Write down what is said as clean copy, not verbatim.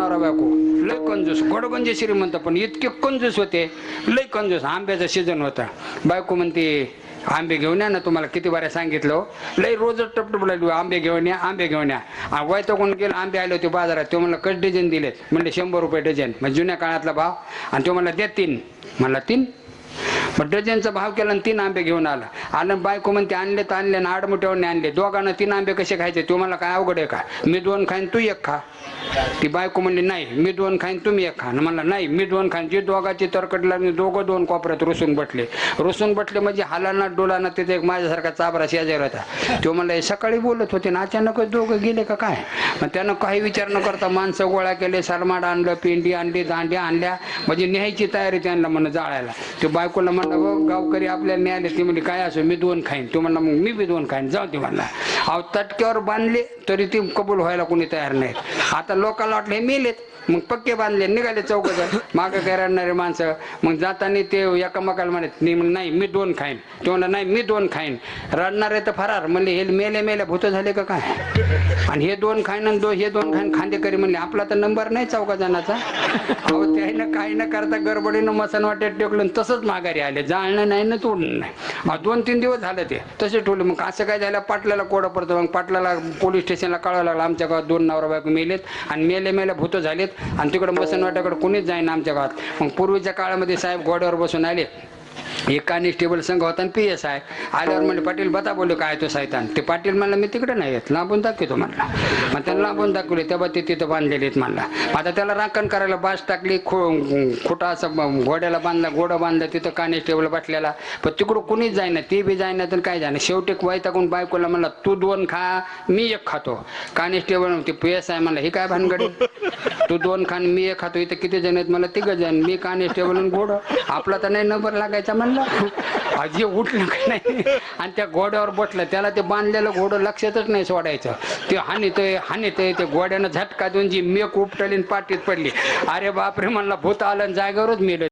नवरा बायको लय कंजूस, गोडगंजे श्रीमंत पण इतके कंजूस होते, लय कंजूस. आंब्याचा सीजन होता. बायको म्हणते आंबे घेऊन या ना, तुम्हाला किती बाऱ्या सांगितलं हो. लय रोजच टपटप लागली, आंबे घेऊन या, आंबे घेऊन या. वायतो कोण गेलं, आंबे आले होते बाजारात. तो म्हणला कट डझन दिलेत, म्हणजे 100 रुपये डझन, म्हणजे जुन्या काळातला भाव. आणि तो म्हणला द्या 3. म्हणला 3. मग डझनचा भाव केला आणि 3 आंबे घेऊन आलं. बायको म्हणते आणले तर आणले ना, आडमुठ्यावर आणले. दोघांना 3 आंबे कसे खायचे? तो मला काय अवघड आहे का? मी 2 खाईन, तू 1 खा. ती बायको म्हणली नाही, मी 2 खाईन, तुम्ही 1 खा. म्हणला नाही, मी 2 खाईन. जे दोघांची तरकट लागली, दोघं 2 कोपऱ्यात रुसून बसले म्हणजे हालाना डोलाना. तिथे एक माझ्यासारखा चाबरा शेजारी होता. तो म्हणला हे सकाळी बोलत होते ना, अचानकच दोघं गेले का काय? मग त्यानं काही विचार न करता माणसं गोळा केले, सरमाड आणलं, पिंडी आणली, दांड्या आणल्या, म्हणजे न्यायची तयारी त्यांना म्हणून जाळायला. ते बायकोला म्हणलं बघ गावकरी आपल्याला न्यायले. ती म्हणली काय असो, मी 2 खाईन. तो म्हणला मग मी बी 2 खाईन, जाऊ दे म्हणला. अहो तटक्यावर बांधले तरी ती कबूल व्हायला कोणी तयार नाहीत. आता लोकांना वाटलं हे मेलेत, मग पक्के बांधले, निघाले चौघजण. मागं काय रडणारे माणसं. मग जाताना ते एकामेकाला म्हणत नाही मी 2 खाईन. तो म्हणला नाही मी 2 खाईन. रडणारे तर फरार. म्हणले हे मेले भूत झाले का काय? आणि हे 2 खाईन आणि हे 2 खाईन. खांदेकरी म्हणले आपला तर नंबर नाही चौघजणाचा. अहो त्यानं काही न करता गडबडीनं मसन वाटेत टेकलं, तसंच माघारी आले. जाळणं नाही ना तोडणं नाही. 2-3 दिवस झाले ते तसे ठेवले. मग असं काय झालं, पाटलाला कोडं पडतं. मग पाटलाला पोलीस स्टेशनला कळायला लागलं आमच्या गावात 2 नवरा बायको मेलेत आणि मेले भूत झालेत. आणि तिकडं मसनवाट्याकडे कोणीच जाईना आमच्या गावात. मग पूर्वीच्या काळामध्ये साहेब घोड्यावर बसून आले. एक कॉन्स्टेबल संघ होता आणि PSI आल्यावर म्हणले पाटील बता बोलले काय तो सायतान. ते पाटील म्हणला मी तिकडे नाही येत, लांबून दाखवतो म्हणला. मग त्याला लांबून दाखवले, तेव्हा ते तिथं बांधलेले आहेत म्हणला. आता त्याला राखण करायला बास टाकली, खोटा असं घोड्याला बांधला, घोडं बांधलं. तिथं कॉन्स्टेबल बसलेला, पण तिकडं कुणीच जाईना, ते बी जाईना तर काय जाणं. शेवटी वैतागून बायकोला म्हणला तू 2 खा, मी 1 खातो. कॉन्स्टेबल ते PSI म्हणला हे काय भानगड, तू 2 खा मी 1 खातो. इथं किती जण आहेत? मला 3 जण, मी कॉन्स्टेबल घोडं. आपला तर नाही नंबर लागायचा म्हणला. अजी उठलं का नाही आणि त्या घोड्यावर बसलं. त्याला ते बांधलेलं घोडं लक्षातच नाही सोडायचं. ते हानीतय ते घोड्यानं झटका देऊन जी मेक उपटली पाठीत पडली. अरे बापरे म्हणला भूत आलं, जागेवरच मेलं.